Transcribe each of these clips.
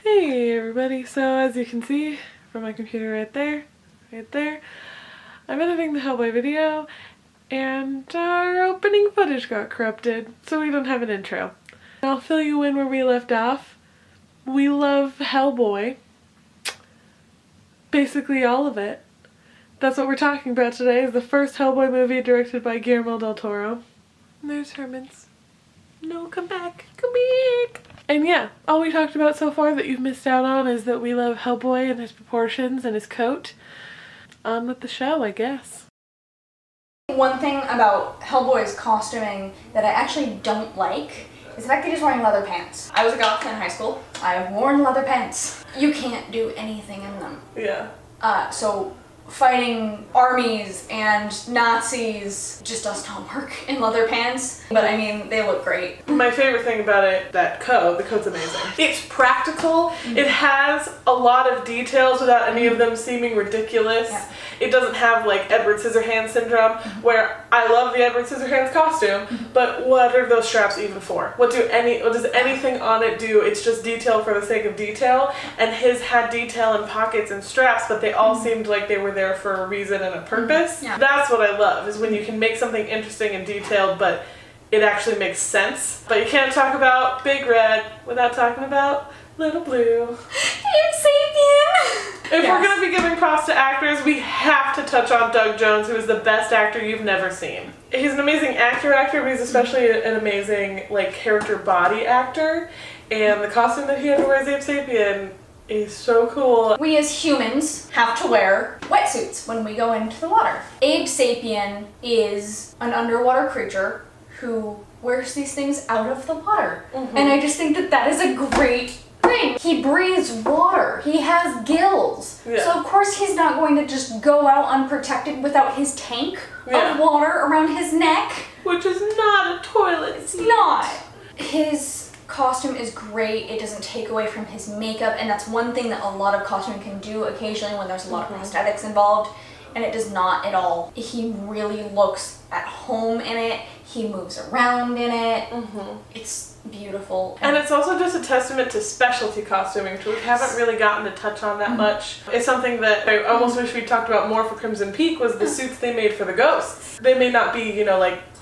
Hey everybody, so as you can see from my computer right there, I'm editing the Hellboy video and our opening footage got corrupted, so we don't have an intro. I'll fill you in where we left off. We love Hellboy. Basically all of it. That's what we're talking about today, is the first Hellboy movie directed by Guillermo Del Toro. And there's Herman's. No, come back. Come back. And yeah, all we talked about so far that you've missed out on is that we love Hellboy and his proportions and his coat. On with the show, I guess. One thing about Hellboy's costuming that I actually don't like is the fact that he's wearing leather pants. I was a goth in high school. I have worn leather pants. You can't do anything in them. Yeah. So fighting armies and Nazis just does not work in leather pants. But I mean, they look great. My favorite thing about it, the coat's amazing. It's practical. It has a lot of details without any of them seeming ridiculous. Yeah. It doesn't have like Edward Scissorhands syndrome, where I love the Edward Scissorhands costume, but what are those straps even for? What does anything on it do? It's just detail for the sake of detail, and his had detail in pockets and straps, but they all seemed like they were there for a reason and a purpose. Yeah. That's what I love, is when you can make something interesting and detailed, but it actually makes sense. But you can't talk about Big Red without talking about Little Blue. Abe Sapien! If we're going to be giving props to actors, we have to touch on Doug Jones, who is the best actor you've never seen. He's an amazing actor, but he's especially an amazing character body actor. And the costume that he had to wear as Abe Sapien is so cool. We as humans have to wear wetsuits when we go into the water. Abe Sapien is an underwater creature who wears these things out of the water. And I just think that that is a great thing. He breathes water. He has gills. Yeah. So of course he's not going to just go out unprotected without his tank of water around his neck. Which is not a toilet. It's not. His costume is great. It doesn't take away from his makeup, and that's one thing that a lot of costuming can do occasionally when there's a lot of prosthetics involved, and it does not at all. He really looks at home in it. He moves around in it. It's beautiful. And it's also just a testament to specialty costuming, which we haven't really gotten to touch on that much. It's something that I almost wish we talked about more for Crimson Peak, was the suits they made for the ghosts. They may not be,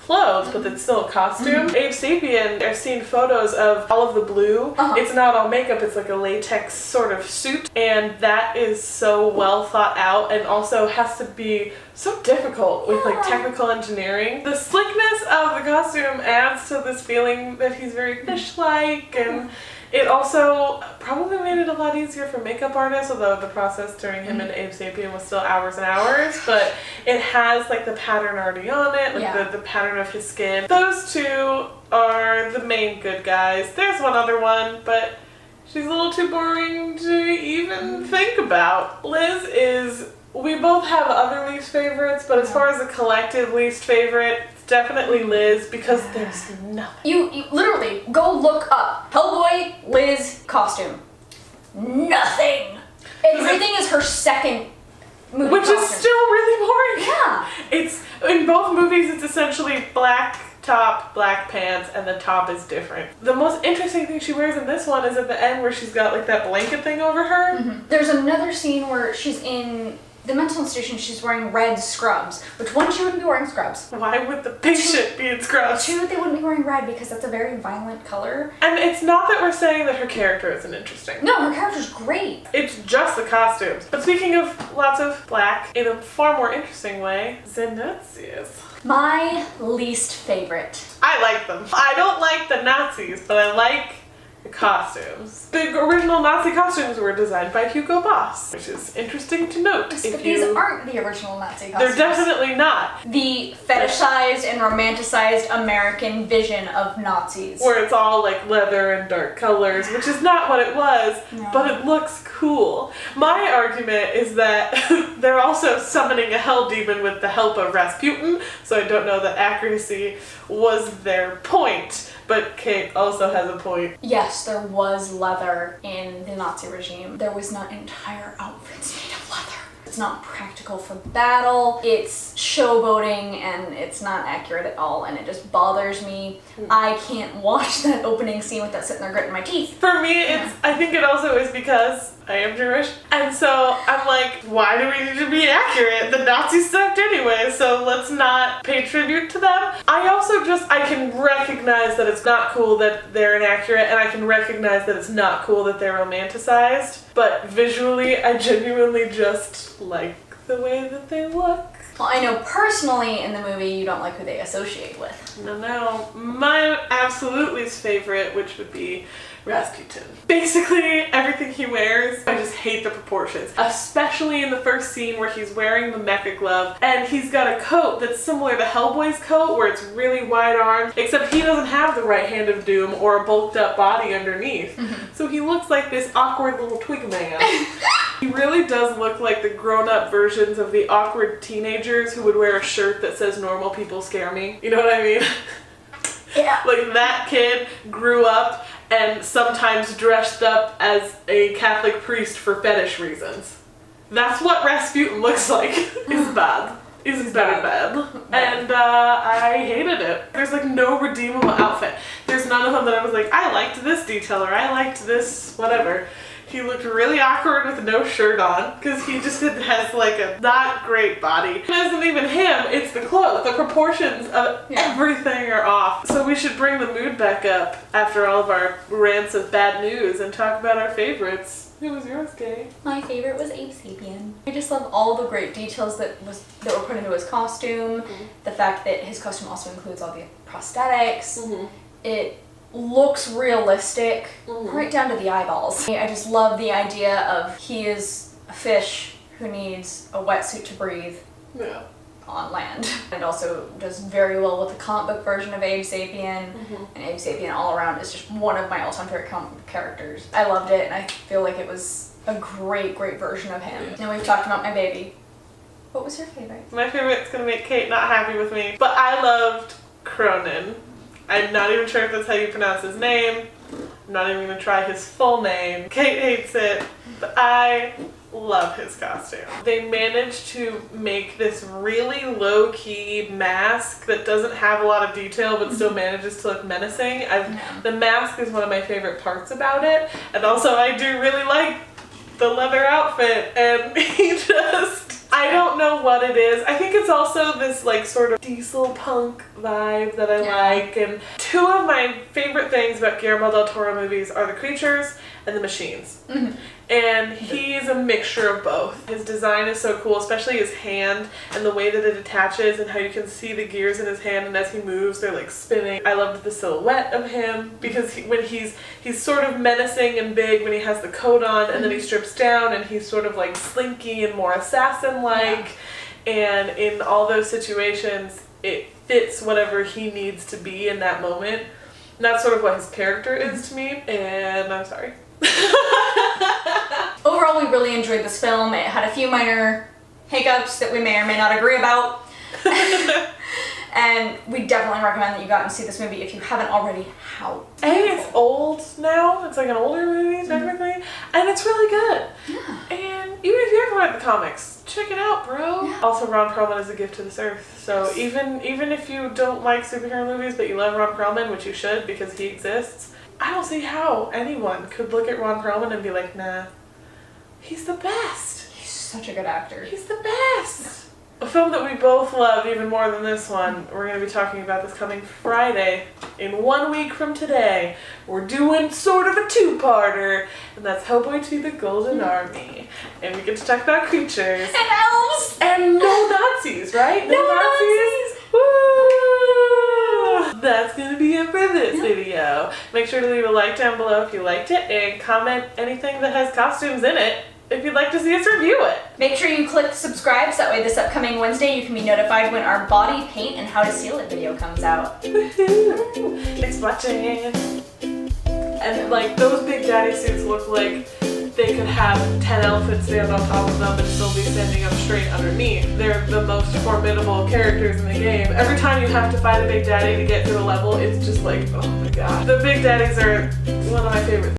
clothes, but it's still a costume. Abe Sapien, I've seen photos of all of the blue. It's not all makeup, it's like a latex sort of suit, and that is so well thought out and also has to be so difficult with technical engineering. The slickness of the costume adds to this feeling that he's very fish-like, and it also probably made it a lot easier for makeup artists, although the process during him and Abe Sapien was still hours and hours, but it has the pattern already on it, the pattern of his skin. Those two are the main good guys. There's one other one, but she's a little too boring to even think about. Liz is, we both have other least favorites, but as far as a collective least favorite, definitely Liz, because there's nothing. You literally go look up Hellboy Liz costume. Nothing. Everything is her second movie Which costume. is still really boring. Yeah. It's, in both movies, it's essentially black top, black pants, and the top is different. The most interesting thing she wears in this one is at the end where she's got that blanket thing over her. There's another scene where she's in the mental institution. She's wearing red scrubs, which one, she wouldn't be wearing scrubs. Why would the patient be in scrubs? Two, they wouldn't be wearing red because that's a very violent color. And it's not that we're saying that her character isn't interesting. No, her character's great. It's just the costumes. But speaking of lots of black, in a far more interesting way, Zinda. My least favorite. I like them. I don't like the Nazis, but I like the costumes. The original Nazi costumes were designed by Hugo Boss, which is interesting to note. But these aren't the original Nazi costumes. They're definitely not. The fetishized and romanticized American vision of Nazis. Where it's all leather and dark colors, which is not what it was, but it looks cool. My argument is that they're also summoning a hell demon with the help of Rasputin, so I don't know that accuracy was their point. But Kait also has a point. Yes, there was leather in the Nazi regime. There was not entire outfits made of leather. It's not practical for battle. It's showboating and it's not accurate at all, and it just bothers me. I can't watch that opening scene without sitting there gritting my teeth. For me, I think it also is because I am Jewish, and so I'm like, why do we need to be accurate? The Nazis sucked anyway, so let's not pay tribute to them. I can recognize that it's not cool that they're inaccurate, and I can recognize that it's not cool that they're romanticized, but visually, I genuinely just like the way that they look. Well, I know personally in the movie you don't like who they associate with. No. My absolute least favorite, which would be Rasputin. Basically, everything he wears, I just hate the proportions. Especially in the first scene where he's wearing the mecha glove, and he's got a coat that's similar to Hellboy's coat, where it's really wide armed, except he doesn't have the right hand of doom or a bulked up body underneath. So he looks like this awkward little twig man. He really does look like the grown-up versions of the awkward teenagers who would wear a shirt that says normal people scare me. You know what I mean? Yeah. Like that kid grew up and sometimes dressed up as a Catholic priest for fetish reasons. That's what Rasputin looks like. Is bad. Is very bad. And I hated it. There's like no redeemable outfit. There's none of them that I was like, I liked this detail or I liked this whatever. He looked really awkward with no shirt on because he just has like a not great body. It isn't even him, it's the clothes. The proportions of everything are off. So we should bring the mood back up after all of our rants of bad news and talk about our favorites. Who was yours, Kay? My favorite was Abe Sapien. I just love all the great details that were put into his costume. The fact that his costume also includes all the prosthetics. It looks realistic, right down to the eyeballs. I just love the idea of he is a fish who needs a wetsuit to breathe on land. It also does very well with the comic book version of Abe Sapien, and Abe Sapien all around is just one of my all-time favorite comic book characters. I loved it, and I feel like it was a great version of him. Now we've talked about my baby. What was your favorite? My favorite's gonna make Kate not happy with me, but I loved Cronin. I'm not even sure if that's how you pronounce his name. I'm not even going to try his full name. Kate hates it, but I love his costume. They managed to make this really low-key mask that doesn't have a lot of detail but still manages to look menacing. The mask is one of my favorite parts about it, and also I do really like the leather outfit, and he just... I don't know what it is. I think it's also this like sort of diesel punk vibe that I like. And two of my favorite things about Guillermo Del Toro movies are the creatures and the machines. And he's a mixture of both. His design is so cool, especially his hand and the way that it attaches and how you can see the gears in his hand, and as he moves they're like spinning. I loved the silhouette of him because when he's sort of menacing and big when he has the coat on, and then he strips down and he's sort of like slinky and more assassin-like, and in all those situations it fits whatever he needs to be in that moment. And that's sort of what his character is to me, and I'm sorry. Overall, we really enjoyed this film. It had a few minor hiccups that we may or may not agree about. And we definitely recommend that you go out and see this movie if you haven't already. How? It's old now. It's like an older movie, technically. And it's really good. Yeah. And even if you ever read the comics, check it out, bro. Yeah. Also, Ron Perlman is a gift to this earth. So even if you don't like superhero movies, but you love Ron Perlman, which you should because he exists, I don't see how anyone could look at Ron Perlman and be like, nah, he's the best. He's such a good actor. He's the best. A film that we both loved even more than this one. We're going to be talking about this coming Friday, in 1 week from today. We're doing sort of a two-parter, and that's Hellboy 2: The Golden Army. And we get to talk about creatures. And elves! And no Nazis, right? No Nazis! Woo! That's going to be it for this video. Make sure to leave a like down below if you liked it, and comment anything that has costumes in it if you'd like to see us review it. Make sure you click subscribe so that way this upcoming Wednesday you can be notified when our body paint and how to seal it video comes out. Woohoo! Thanks for watching. And like those Big Daddy suits look like they could have 10 elephants stand on top of them and still be standing up straight underneath. They're the most formidable characters in the game. Every time you have to fight a Big Daddy to get through a level, it's just like, oh my god. The Big Daddies are one of my favorite